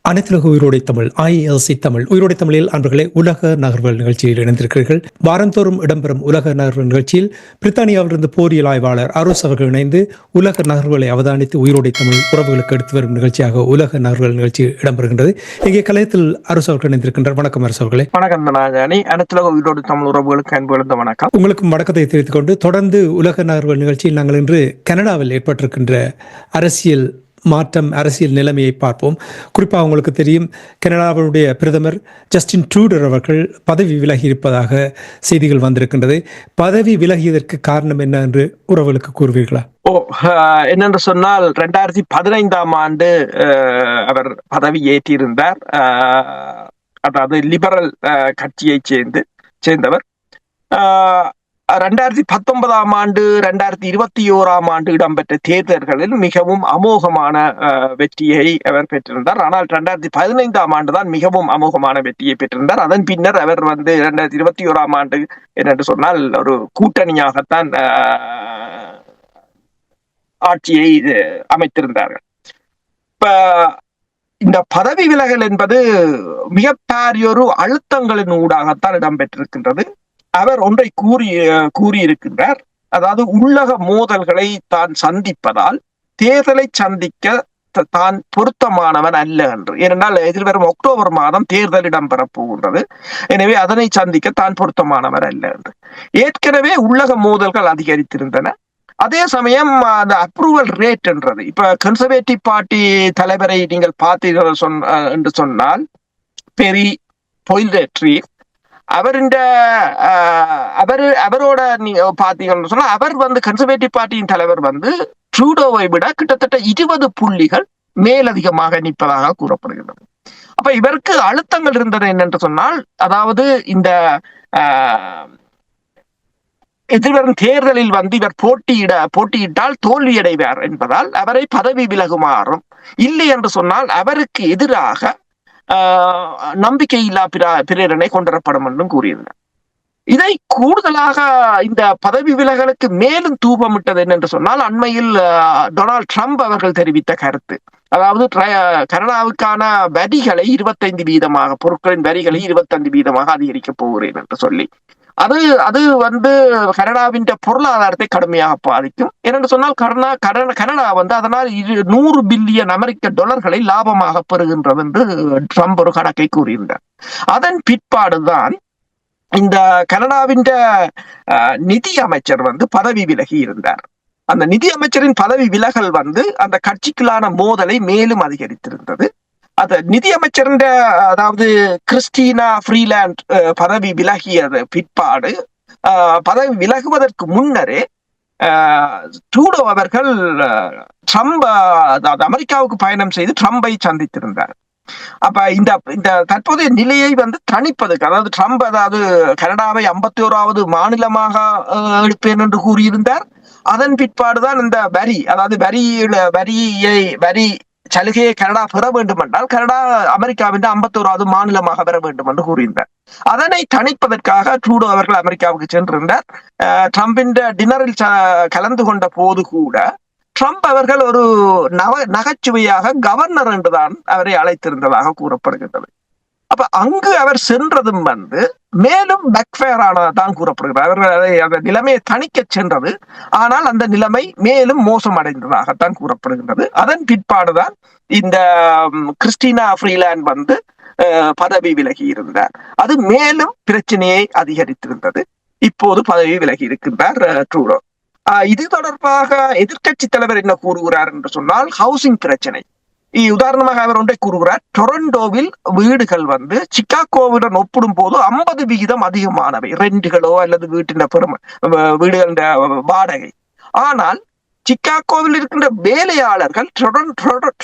அனைத்துலக உயிரோடை தமிழ் IELC தமிழ் உயிரோடை தமிழில் அன்பர்களே உலக நகர்வுகள் நிகழ்ச்சியில் இணைந்திருக்கிறீர்கள். வாரந்தோறும் இடம்பெறும் உலக நகர்வுகள் நிகழ்ச்சியில் பிரித்தானியாவிலிருந்து போரியல் ஆய்வாளர் அருஸ் அவர்கள் இணைந்து உலக நகர்வுகளை அவதானித்து உயிரோடை தமிழ் உறவுகளுக்கு எடுத்து வரும் நிகழ்ச்சியாக உலக நகர்வுகள் நிகழ்ச்சி இடம்பெறுகின்றது. இங்கே கலையத்தில் அருஸ் அவர்கள் இணைந்திருக்கின்றார். வணக்கம் அருஸ் அவர்களே. வணக்கம் அனைத்துலக உயிரோடு தமிழ் உறவுகளுக்கு அன்பு வணக்கம். உங்களுக்கும் வணக்கத்தை தெரிவித்துக் கொண்டு தொடர்ந்து உலக நகர்வுகள் நிகழ்ச்சியில் நாங்கள் இன்று கனடாவில் ஏற்பட்டிருக்கின்ற அரசியல் மாற்றம், அரசியல் நிலைமையை பார்ப்போம். குறிப்பாக உங்களுக்கு தெரியும், கனடாவுடைய பிரதமர் ஜஸ்டின் ட்ரூடர் அவர்கள் பதவி விலகி இருப்பதாக செய்திகள் வந்திருக்கின்றது. பதவி விலகியதற்கு காரணம் என்ன என்று உறவுகளுக்கு கூறுவீர்களா? என்னென்று சொன்னால் 2015 ஆண்டு அவர் பதவி ஏற்றிருந்தார். அதாவது லிபரல் கட்சியை சேர்ந்தவர். 2019 ஆண்டு 2021 ஆண்டு இடம்பெற்ற தேர்தல்களில் மிகவும் அமோகமான வெற்றியை அவர் பெற்றிருந்தார். ஆனால் 2015 ஆண்டு தான் மிகவும் அமோகமான வெற்றியை பெற்றிருந்தார். அதன் பின்னர் அவர் 2021 ஆண்டு என்னென்று சொன்னால் ஒரு கூட்டணியாகத்தான் ஆட்சியை அமைத்திருந்தார்கள். இப்ப இந்த பதவி விலகல் என்பது மிகப்பெரிய ஒரு அழுத்தங்களின் ஊடாகத்தான் இடம்பெற்றிருக்கின்றது. அவர் ஒன்றை கூறியிருக்கின்றார். அதாவது உள்ளக மோதல்களை தான் சந்திப்பதால் தேர்தலை சந்திக்க தான் பொருத்தமானவன் அல்ல என்று. ஏனென்றால் எதிர்வரும் அக்டோபர் மாதம் தேர்தல் இடம்பெறப் போகின்றது. எனவே அதனை சந்திக்க தான் பொருத்தமானவர் அல்ல என்று. ஏற்கனவே உள்ளக மோதல்கள் அதிகரித்திருந்தன. அதே சமயம் அந்த அப்ரூவல் ரேட் என்றது, இப்ப கன்சர்வேட்டிவ் பார்ட்டி தலைவரை நீங்கள் பார்த்தீர்கள் என்று சொன்னால் பெரி பொயில்ட்ரி, அவரோட நீங்க பாத்தீங்கன்னு சொன்னா அவர் கன்சர்வேட்டிவ் பார்ட்டியின் தலைவர் ட்ரூடோவை விட கிட்டத்தட்ட 20 புள்ளிகள் மேலதிகமாக நிற்பதாக கூறப்படுகிறது. அப்ப இவருக்கு அழுத்தங்கள் இருந்தது என்னென்று சொன்னால், அதாவது இந்த எதிர்வரும் தேர்தலில் இவர் போட்டியிட்டால் தோல்வியடைவார் என்பதால் அவரை பதவி விலகுமாறும், இல்லை என்று சொன்னால் அவருக்கு எதிராக நம்பிக்கையில்லா பிரேரணை கொண்டுவரப்படும் என்றும் கூறியிருந்தார். இதை கூடுதலாக இந்த பதவி விலகலுக்கு மேலும் தூபமிட்டது என்னென்று சொன்னால், அண்மையில் டொனால்ட் ட்ரம்ப் அவர்கள் தெரிவித்த கருத்து, அதாவது கனடாவுக்கான வரிகளை 25%, பொருட்களின் வரிகளை 25% அதிகரிக்க போகிறேன் என்று சொல்லி, அது கனடாவின் பொருளாதாரத்தை கடுமையாக பாதிக்கும். என்னென்று சொன்னால் கனடா அதனால் 100 பில்லியன் அமெரிக்க டாலர்களை லாபமாக பெறுகின்றது என்று ட்ரம்ப் ஒரு கணக்கை கூறியிருந்தார். அதன் பிற்பாடுதான் இந்த கனடாவின் நிதி அமைச்சர் பதவி விலகி இருந்தார். அந்த நிதி அமைச்சரின் பதவி விலகல் அந்த கட்சிக்குள்ளான மோதலை மேலும் அதிகரித்திருந்தது. அது நிதியமைச்சர், அதாவது கிறிஸ்டினா ஃப்ரீலாண்ட் பதவி விலகியது பிற்பாடு, பதவி விலகுவதற்கு முன்னரே ட்ரூடோ அவர்கள் ட்ரம்ப், அதாவது அமெரிக்காவுக்கு பயணம் செய்து ட்ரம்பை சந்தித்திருந்தார். அப்ப இந்த தற்போதைய நிலையை தணிப்பதற்கு, அதாவது ட்ரம்ப் கனடாவை 51வது மாநிலமாக எடுப்பேன் என்று கூறியிருந்தார். அதன் பிற்பாடுதான் இந்த வரி, அதாவது வரி சலுகையை கனடா பெற வேண்டும் என்றால் கனடா அமெரிக்காவின் 51வது மாநிலமாக பெற வேண்டும் என்று கூறியிருந்தார். அதனை தணிப்பதற்காக ட்ரூடோ அவர்கள் அமெரிக்காவுக்கு சென்றிருந்தார். ட்ரம்பின் டின்னரில் கலந்து கொண்ட போது கூட ட்ரம்ப் அவர்கள் ஒரு நகைச்சுவையாக கவர்னர் என்றுதான் அவரை அழைத்திருந்ததாக கூறப்படுகின்றது. அப்ப அங்கு அவர் சென்றதும் மேலும் பேக்ஃபயர் ஆனதான் கூறப்படுகிறது. அவர்கள் அந்த நிலைமையை தணிக்க சென்றது, ஆனால் அந்த நிலைமை மேலும் மோசமடைந்ததாகத்தான் கூறப்படுகின்றது. அதன் பிற்பாடுதான் இந்த கிறிஸ்டினா ஃப்ரீலாண்ட் பதவி விலகி இருந்தார். அது மேலும் பிரச்சனையை அதிகரித்திருந்தது. இப்போது பதவி விலகி இருக்கின்றார் ட்ரூடோ. இது தொடர்பாக எதிர்கட்சி தலைவர் என்ன கூறுகிறார் என்று சொன்னால், ஹவுசிங் பிரச்சனை. உதாரணமாக அவர் ஒன்றை கூறுகிறார், டொரண்டோவில் வீடுகள் சிகாகோவுடன் ஒப்பிடும் போது 50% அதிகமானவை, ரெண்டுகளோ அல்லது வீடுகளின் வாடகை. ஆனால் சிக்காகோவில் இருக்கின்ற வேலையாளர்கள்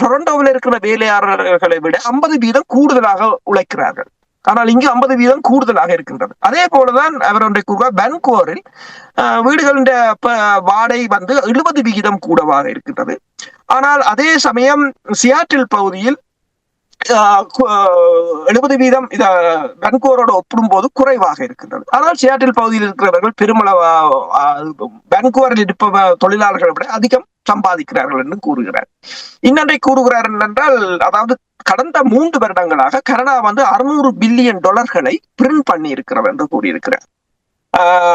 டொரண்டோவில் இருக்கிற வேலையாளர்களை விட 50% கூடுதலாக உழைக்கிறார்கள். ஆனால் இங்கு 50% கூடுதலாக இருக்கின்றது. அதே போலதான் அவருடைய கூறுவார் வான்கூவரில் வீடுகளின் வாடகை 70% கூடவாக இருக்கின்றது. ஆனால் அதே சமயம் சியாட்டில் பகுதியில் 70% வான்கூவரோடு ஒப்பிடும் போது குறைவாக இருக்கின்றது. ஆனால் சியாட்டில் பகுதியில் இருக்கிறவர்கள் பெருமளவு வான்கூவரில் இருப்ப தொழிலாளர்களை விட அதிகம் சம்பாதிக்கிறார்கள் என்று கூறுகிறார். இன்னொன்றை கூறுகிறார் என்றால், அதாவது கடந்த 3 வருடங்களாக கனடா $600 பில்லியன் பிரிண்ட் பண்ணி இருக்கிறது என்று கூறியிருக்கிறார்.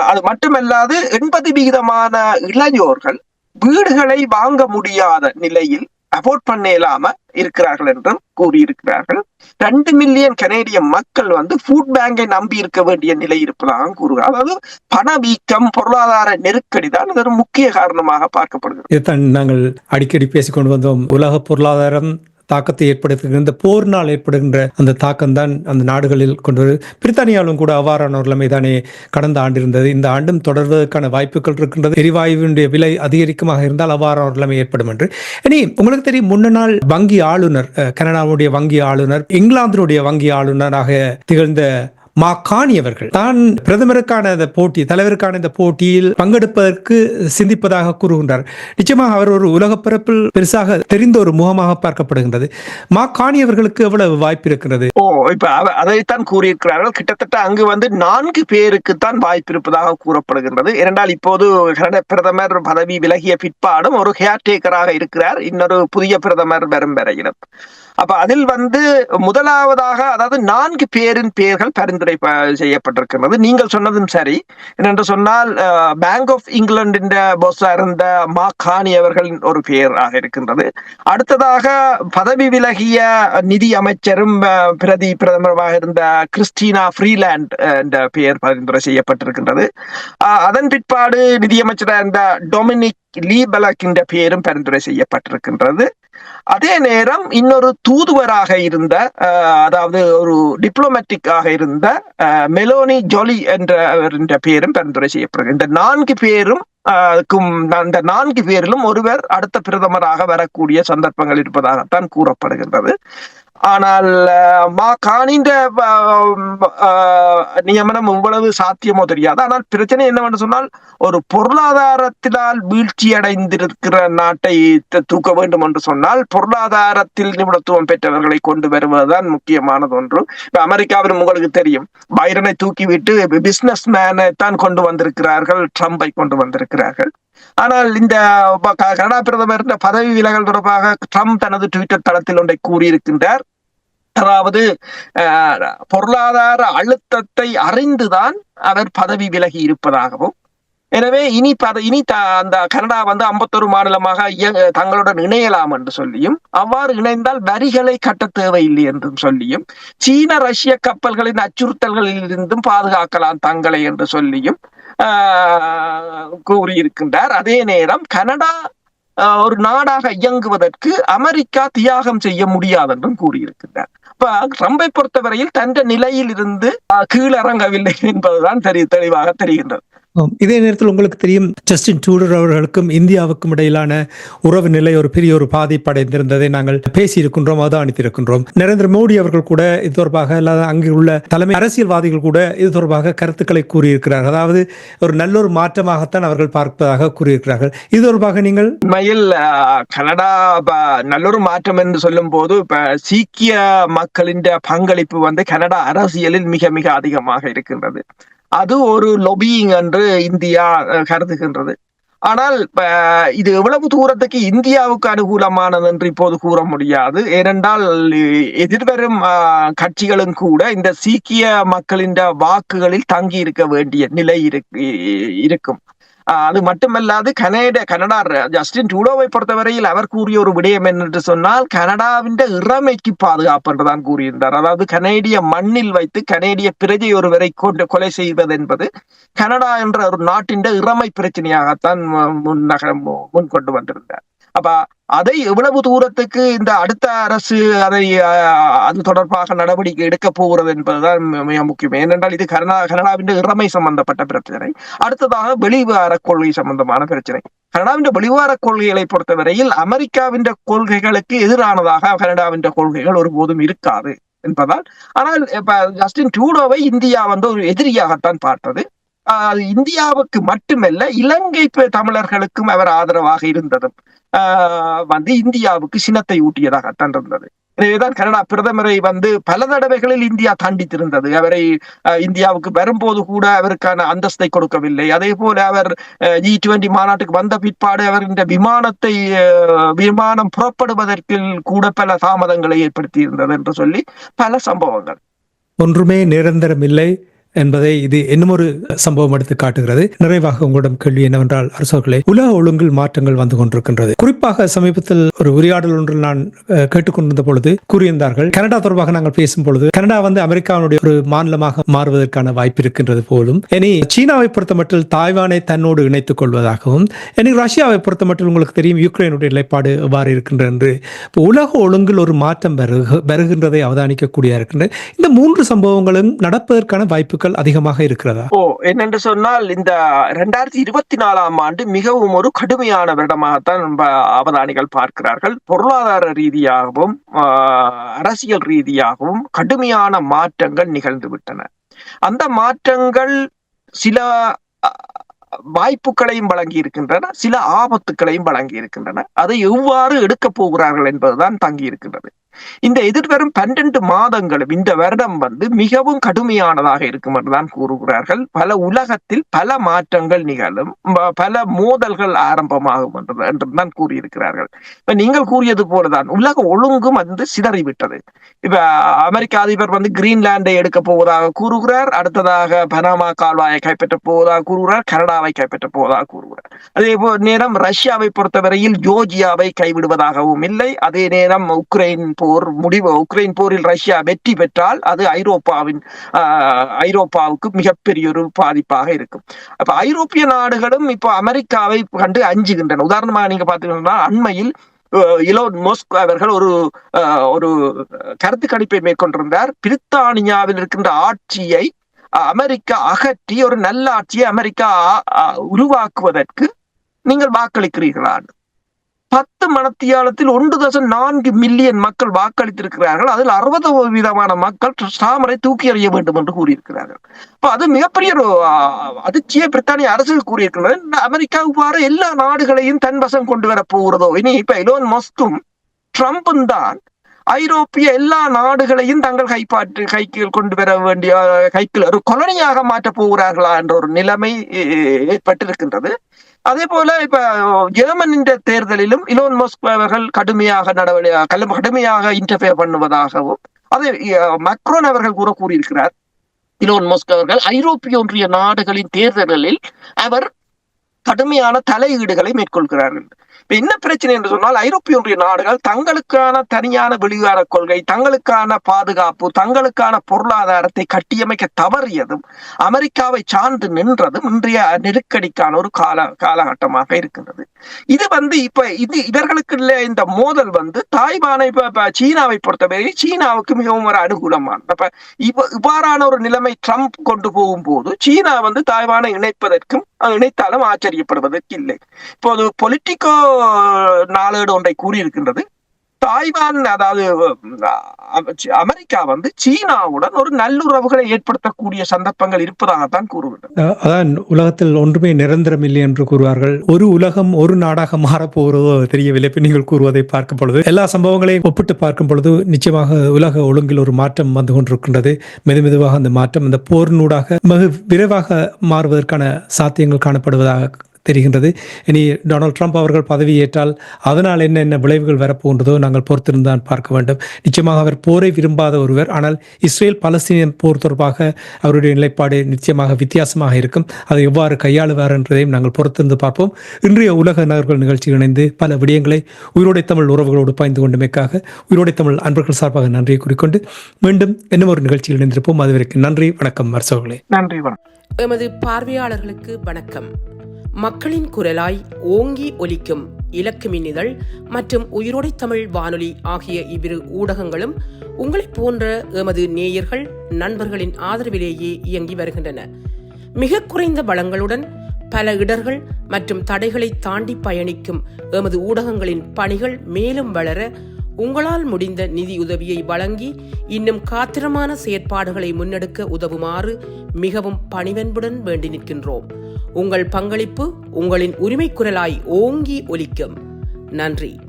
அது மட்டுமல்லாது 80% இளைஞர்கள் வீடுகளை வாங்க முடியாத நிலையில் அஃபோர்ட் பண்ண இயலாம இருக்கிறார்கள் என்றும் கூறியிருக்கிறார்கள். 2 மில்லியன் கனேடிய மக்கள் ஃபுட் பேங்கை நம்பி இருக்க வேண்டிய நிலை இருப்பதாக கூறுகிறார். அதாவது பணவீக்கம், பொருளாதார நெருக்கடி தான் இது ஒரு முக்கிய காரணமாக பார்க்கப்படுகிறது. இதுதான் நாங்கள் அடிக்கடி பேசிக்கொண்டு வந்தோம். உலக பொருளாதாரம் தாக்கத்தை ஏற்படுத்துகிற இந்த போர்னால் ஏற்படுகின்ற அந்த தாக்கம் தான் அந்த நாடுகளில் கொண்டு வரும். பிரித்தானியாலும் கூட அவ்வாறான ஒரு நிலைமை தானே கடந்த ஆண்டு இருந்தது. இந்த ஆண்டும் தொடர்வதற்கான வாய்ப்புகள் இருக்கின்றது. எரிவாயுவினுடைய விலை அதிகரிக்குமாக இருந்தால் அவ்வாறான ஒரு நிலைமை ஏற்படும் என்று. இனி உங்களுக்கு தெரியும், முன்னாள் வங்கி ஆளுநர், கனடாவுடைய வங்கி ஆளுநர், இங்கிலாந்தினுடைய வங்கி ஆளுநராக திகழ்ந்த மாக்கானி அவர்கள் தான் பிரதமருக்கான இந்த போட்டி, தலைவருக்கான இந்த போட்டியில் பங்கெடுப்பதற்கு சிந்திப்பதாக கூறுகின்றார். நிச்சயமாக அவர் ஒரு உலக பரப்பில் பெருசாக தெரிந்த ஒரு முகமாக பார்க்கப்படுகின்றது. மாக்கானி அவர்களுக்கு எவ்வளவு வாய்ப்பு இருக்கிறது? இப்ப அதைத்தான் கூறியிருக்கிறார்கள். கிட்டத்தட்ட அங்கு 4 பேருக்கு தான் வாய்ப்பு இருப்பதாக கூறப்படுகின்றது. இரண்டால் இப்போது பிரதமர் பதவி விலகிய பிற்பாடும் ஒரு ஹேர் டேக்கராக இருக்கிறார், இன்னொரு புதிய பிரதமர் வரும் வரையிலும். அப்ப அதில் முதலாவதாக, அதாவது 4 பேரின் பெயர்கள் பரிந்துரை செய்யப்பட்டிருக்கிறது. நீங்கள் சொன்னதும் சரி. என்று சொன்னால் பேங்க் ஆஃப் இங்கிலாந்தின் பாஸா இருந்த மாக்கானி அவர்களின் ஒரு பெயராக இருக்கின்றது. அடுத்ததாக பதவி விலகிய நிதி அமைச்சரும் பிரதி பிரதமராக இருந்த கிறிஸ்டினா ஃப்ரீலாண்ட் என்ற பெயர் பரிந்துரை செய்யப்பட்டிருக்கின்றது. அதன் பிற்பாடு நிதியமைச்சராக இருந்த டொமினிக் லீபலக் என்ற பெயரும் பரிந்துரை செய்யப்பட்டிருக்கின்றது. அதே நேரம் இன்னொரு தூதுவராக இருந்த, அதாவது ஒரு டிப்ளமேட்டிக்காக இருந்த மெலோனி ஜோலி என்ற பெயரும் பரிந்துரை செய்யப்படுகிறது. இந்த 4 பேரும் அந்த 4 பேரிலும் ஒருவர் அடுத்த பிரதமராக வரக்கூடிய சந்தர்ப்பங்கள் இருப்பதாகத்தான் கூறப்படுகின்றது. ஆனால் மாகாணின் நியமனம் எவ்வளவு சாத்தியமோ தெரியாது. ஆனால் பிரச்சனை என்னவென்று சொன்னால், ஒரு பொருளாதாரத்தினால் வீழ்ச்சி அடைந்திருக்கிற நாட்டை தூக்க வேண்டும் என்று சொன்னால் பொருளாதாரத்தில் நிபுணத்துவம் பெற்றவர்களை கொண்டு வருவதுதான் முக்கியமானது ஒன்று. இப்ப அமெரிக்காவிலும் உங்களுக்கு தெரியும், பைடனை தூக்கிவிட்டு பிசினஸ் மேனை தான் கொண்டு வந்திருக்கிறார்கள், ட்ரம்பை கொண்டு வந்திருக்கிறார்கள். ஆனால் இந்த கனடா பிரதமர் பதவி விலகல் தொடர்பாக ட்ரம்ப் தனது ட்விட்டர் தளத்தில் ஒன்றை கூறியிருக்கின்றார். அதாவது பொருளாதார அழுத்தத்தை அறிந்துதான் அவர் பதவி விலகி இருப்பதாகவும், எனவே இனி அந்த கனடா 51 மாநிலமாக தங்களுடன் இணையலாம் என்று சொல்லியும், அவ்வாறு இணைந்தால் வரிகளை கட்ட தேவையில்லை என்றும் சொல்லியும், சீன ரஷ்ய கப்பல்களின் அச்சுறுத்தல்களில் இருந்தும் பாதுகாக்கலாம் தங்களை என்று சொல்லியும் கூறியிருக்கின்றார். அதே நேரம் கனடா ஒரு நாடாக இயங்குவதற்கு அமெரிக்கா தியாகம் செய்ய முடியாது என்றும் கூறியிருக்கின்றார். இப்ப ட்ரம்பை பொறுத்தவரையில் தன் நிலையில் இருந்து கீழிறங்கவில்லை என்பதுதான் தெளிவாக தெரிகின்றது. இதே நேரத்தில் உங்களுக்கு தெரியும், ஜஸ்டின் ட்ரூடோ அவர்களுக்கும் இந்தியாவுக்கும் இடையிலான உறவு நிலை ஒரு பெரிய ஒரு பாதிப்படைந்திருந்ததை நாங்கள் பேசியிருக்கின்றோம், அவதானித்திருக்கின்றோம். நரேந்திர மோடி அவர்கள் கூட இது தொடர்பாக, அல்லாத அங்கு உள்ள தலைமை அரசியல்வாதிகள் கூட இது தொடர்பாக கருத்துக்களை கூறியிருக்கிறார்கள். அதாவது ஒரு நல்ல ஒரு மாற்றமாகத்தான் அவர்கள் பார்ப்பதாக கூறியிருக்கிறார்கள். இது தொடர்பாக நீங்கள்? உண்மையில் கனடா நல்லொரு மாற்றம் என்று சொல்லும் போது, சீக்கிய மக்களின் பங்களிப்பு கனடா அரசியலில் மிக மிக அதிகமாக இருக்கின்றது. அது ஒரு லொபியிங் என்று இந்தியா கருதுகின்றது. ஆனால் இது எவ்வளவு தூரத்துக்கு இந்தியாவுக்கு அனுகூலமானது என்று இப்போது கூற முடியாது. ஏனென்றால் எதிர்வரும் கட்சிகளும் கூட இந்த சீக்கிய மக்களின் வாக்குகளில் தங்கி இருக்க வேண்டிய நிலை இருக்கும். அது மட்டுமல்லாது கனடா ஜஸ்டின் ட்ரூடோவை பொறுத்தவரையில் அவர் கூறிய ஒரு விடயம் என்று சொன்னால், கனடாவின் இறமைக்கு பாதுகாப்பு என்றுதான் கூறியிருந்தார். அதாவது கனேடிய மண்ணில் வைத்து கனேடிய பிரஜை ஒருவரை கொலை செய்வது என்பது கனடா என்ற ஒரு நாட்டின் இறமை பிரச்சனையாகத்தான் முன் கொண்டு வந்திருந்தார். அப்ப அதை எவ்வளவு தூரத்துக்கு இந்த அடுத்த அரசு அதை அது தொடர்பாக நடவடிக்கை எடுக்க போகிறது என்பதுதான் மிக முக்கியம். ஏனென்றால் இது கனடாவின் இறமை சம்பந்தப்பட்ட பிரச்சனை. அடுத்ததாக வெளிவார கொள்கை சம்பந்தமான பிரச்சனை. கனடாவின் வெளிவார கொள்கைகளை பொறுத்தவரையில் அமெரிக்காவின் கொள்கைகளுக்கு எதிரானதாக கனடாவின் கொள்கைகள் ஒருபோதும் இருக்காது என்பதால். ஆனால் இப்ப ஜஸ்டின் ட்ரூடோவை இந்தியா ஒரு எதிரியாகத்தான் பார்த்தது. இந்தியாவுக்கு மட்டுமல்ல, இலங்கை தமிழர்களுக்கும் அவர் ஆதரவாக இருந்ததும் இந்தியாவுக்கு சினத்தை ஊட்டியதாகத்தான் இருந்தது. எனவேதான் கனடா பிரதமரை பல தடவைகளில் இந்தியா தண்டித்திருந்தது. அவரை இந்தியாவுக்கு வரும்போது கூட அவருக்கான அந்தஸ்தை கொடுக்கவில்லை. அதே போல அவர் G20 மாநாட்டுக்கு வந்த பிற்பாடு அவர் இந்த விமானம் புறப்படுவதற்கு கூட பல தாமதங்களை ஏற்படுத்தி இருந்தது என்று சொல்லி பல சம்பவங்கள். ஒன்றுமே நிரந்தரம் இல்லை என்பதை இது இன்னும் ஒரு சம்பவம் எடுத்து காட்டுகிறது. நிறைவாக உங்களிடம் கேள்வி என்னவென்றால், அரசர்களே, உலக ஒழுங்கில் மாற்றங்கள் வந்து கொண்டிருக்கின்றது. குறிப்பாக சமீபத்தில் ஒரு உரையாடல் ஒன்றில் நான் கேட்டுக்கொண்டிருந்த பொழுது கூறியிருந்தார்கள், கனடா தொடர்பாக நாங்கள் பேசும் பொழுது கனடா அமெரிக்காவுடைய ஒரு மாநிலமாக மாறுவதற்கான வாய்ப்பு இருக்கின்றது போலும், இனி சீனாவை பொறுத்தமட்டில் தாய்வானை தன்னோடு இணைத்துக் கொள்வதாகவும், இனி ரஷ்யாவை பொறுத்தமட்டில் உங்களுக்கு தெரியும் யுக்ரைனுடைய நிலைப்பாடு எவ்வாறு இருக்கின்றது என்று உலக ஒழுங்கில் ஒரு மாற்றம் வருகின்றதை அவதானிக்கக்கூடிய இருக்கின்றது. இந்த 3 சம்பவங்களும் நடப்பதற்கான வாய்ப்பு அதிகமாக இருக்கிறதா? என்னென்று சொன்னால், இந்த 2024ஆம் ஆண்டு மிகவும் ஒரு கடுமையான வருடமாகத்தான் அவதானிகள் பார்க்கிறார்கள். பொருளாதார ரீதியாகவும் அரசியல் ரீதியாகவும் கடுமையான மாற்றங்கள் நிகழ்ந்துவிட்டன. அந்த மாற்றங்கள் சில வாய்ப்புகளையும் வழங்கி இருக்கின்றன, சில ஆபத்துக்களையும் வழங்கி இருக்கின்றன. அதை எவ்வாறு எடுக்க போகிறார்கள் என்பதுதான் தங்கி இருக்கின்றது. இந்த எதிர்வரும் 12 மாதங்களும் இந்த வருடம் மிகவும் கடுமையானதாக இருக்கும் என்றுதான் கூறுகிறார்கள். பல உலகத்தில் பல மாற்றங்கள் நிகழும், பல மோதல்கள் ஆரம்பமாகும் என்றுதான் கூறியிருக்கிறார்கள். இப்ப நீங்கள் கூறியது போலதான் உலக ஒழுங்கும் சிதறிவிட்டது. இப்ப அமெரிக்க அதிபர் கிரீன்லாண்டை எடுக்க போவதாக கூறுகிறார். அடுத்ததாக பனாமா கால்வாயை கைப்பற்ற போவதாக கூறுகிறார். கனடாவை கைப்பற்ற போவதாக கூறுகிறார். அதே போல நேரம் ரஷ்யாவை பொறுத்தவரையில் ஜோர்ஜியாவை கைவிடுவதாகவும் இல்லை. அதே நேரம் உக்ரைன் போரில் ரஷ்யா வெற்றி பெற்றால் அது ஐரோப்பாவுக்கு மிகப்பெரிய ஒரு பாதிப்பாக இருக்கும். அப்ப ஐரோப்பிய நாடுகளும் இப்ப அமெரிக்காவை கண்டு அஞ்சுகின்றன. உதாரணமாக நீங்க பாத்தீங்கன்னா, அண்மையில் இலோன் மஸ்க் அவர்கள் ஒரு கருத்து கணிப்பை மேற்கொண்டிருந்தார். பிரித்தானியாவில் இருக்கின்ற ஆட்சியை அமெரிக்கா அகற்றி ஒரு நல்ல ஆட்சியை அமெரிக்கா உருவாக்குவதற்கு நீங்கள் வாக்களிக்கிறீர்களா? 10 மணித்தியாலத்தில் 1.4 மில்லியன் மக்கள் வாக்களித்திருக்கிறார்கள். அதில் 60% மக்கள் ஸ்டாமரை தூக்கி எறிய வேண்டும் என்று கூறியிருக்கிறார்கள். அது மிகப்பெரிய ஒரு அதிர்ச்சியை பிரித்தானிய அரசு கூறியிருக்கிறது. அமெரிக்கா இவ்வாறு எல்லா நாடுகளையும் தன் வசம் கொண்டு வர போகிறதோ? இனி இப்ப எலோன் மஸ்கும் ட்ரம்பும் தான் ஐரோப்பிய எல்லா நாடுகளையும் தங்கள் கைக்கு கொண்டு வர வேண்டிய கைக்கு ஒரு கொலனியாக மாற்றப் போகிறார்களா என்ற ஒரு நிலைமை ஏற்பட்டிருக்கின்றது. அதே போல இப்ப ஜெர்மனின் தேர்தலிலும் இலோன் மஸ்க் அவர்கள் கடுமையாக இன்டர்ஃபியர் பண்ணுவதாகவும் அதை மக்ரோன் அவர்கள் கூறியிருக்கிறார். இலோன் மஸ்க் அவர்கள் ஐரோப்பிய ஒன்றிய நாடுகளின் தேர்தல்களில் அவர் கடுமையான தலையீடுகளை மேற்கொள்கிறார்கள். இப்ப என்ன பிரச்சனை என்று சொன்னால், ஐரோப்பிய ஒன்றிய நாடுகள் தங்களுக்கான தனியான வெளிவார கொள்கை, தங்களுக்கான பாதுகாப்பு, தங்களுக்கான பொருளாதாரத்தை கட்டியமைக்க தவறியதும் அமெரிக்காவை சார்ந்து நின்றதும் இன்றைய நெருக்கடிக்கான ஒரு காலகட்டமாக இருக்கின்றது. இது இப்ப இவர்களுக்கு இந்த மோதல் தாய்வானை சீனாவை பொறுத்தவரை சீனாவுக்கு மிகவும் ஒரு அனுகூலமான இவ்வாறான ஒரு நிலைமை ட்ரம்ப் கொண்டு போகும்போது சீனா தாய்வானை இணைப்பதற்கும் இணைத்தாலும் ஆச்சரியப்படுவதற்கு இல்லை. இப்போது பொலிட்டிகோ நாளேடு ஒன்றை கூறியிருக்கின்றது, தாய்வான் அதாவது அமெரிக்கா சீனாவுடன் ஒரு நல்லுறவுகளை ஏற்படுத்தக்கூடிய சந்தர்ப்பங்கள் இருப்பதாகத்தான் கூறுகின்றன. அதான் உலகத்தில் ஒன்றுமே நிரந்தரம் இல்லை என்று கூறுவார்கள். ஒரு உலகம் ஒரு நாடாக மாறப்போகிறதோ தெரியவில்லை. நீங்கள் கூறுவதை பார்க்கும் பொழுது, எல்லா சம்பவங்களையும் ஒப்பிட்டு பார்க்கும் பொழுது நிச்சயமாக உலக ஒழுங்கில் ஒரு மாற்றம் வந்து கொண்டிருக்கின்றது. மெதுவாக அந்த மாற்றம் இந்த போரினூடாக மிக விரைவாக மாறுவதற்கான சாத்தியங்கள் காணப்படுவதாக தெரிகின்றது. இனி டொனால்ட் ட்ரம்ப் அவர்கள் பதவியேற்றால் அதனால் என்ன விளைவுகள் வரப்போன்றதோ நாங்கள் பொறுத்திருந்தான் பார்க்க வேண்டும். நிச்சயமாக அவர் போரை விரும்பாத ஒருவர். ஆனால் இஸ்ரேல் பலஸ்தீனியன் போர் தொடர்பாக அவருடைய நிலைப்பாடு நிச்சயமாக வித்தியாசமாக இருக்கும். அதை எவ்வாறு கையாளுவார் என்றதையும் நாங்கள் பொறுத்திருந்து பார்ப்போம். இன்றைய உலக நகர்கள் நிகழ்ச்சியில் இணைந்து பல விடயங்களை உயிரோடை தமிழ் உறவுகளோடு பாய்ந்து கொண்டமைக்காக உயிரோடை தமிழ் அன்பர்கள் சார்பாக நன்றியை கூறிக்கொண்டு மீண்டும் இன்னும் ஒரு நிகழ்ச்சியில் இணைந்திருப்போம். அதுவரைக்கும் நன்றி, வணக்கம். மர்சோகளே நன்றி, வணக்கம். எமது பார்வையாளர்களுக்கு வணக்கம். மக்களின் குரலாய் ஓங்கி ஒலிக்கும் இலக்கு மின்னிதழ் மற்றும் உயிரோடை தமிழ் வானொலி ஆகிய இவ்விரு ஊடகங்களும் உங்களைப் போன்ற எமது நேயர்கள் நண்பர்களின் ஆதரவிலேயே இயங்கி வருகின்றன. மிக குறைந்த வளங்களுடன் பல இடர்கள் மற்றும் தடைகளை தாண்டி பயணிக்கும் எமது ஊடகங்களின் பணிகள் மேலும் வளர உங்களால் முடிந்த நிதியுதவியை வழங்கி இன்னும் காத்திரமான செயற்பாடுகளை முன்னெடுக்க உதவுமாறு மிகவும் பணிவன்புடன் வேண்டி நிற்கின்றோம். உங்கள் பங்களிப்பு உங்களின் உரிமை குரலாய் ஓங்கி ஒலிக்கும். நன்றி.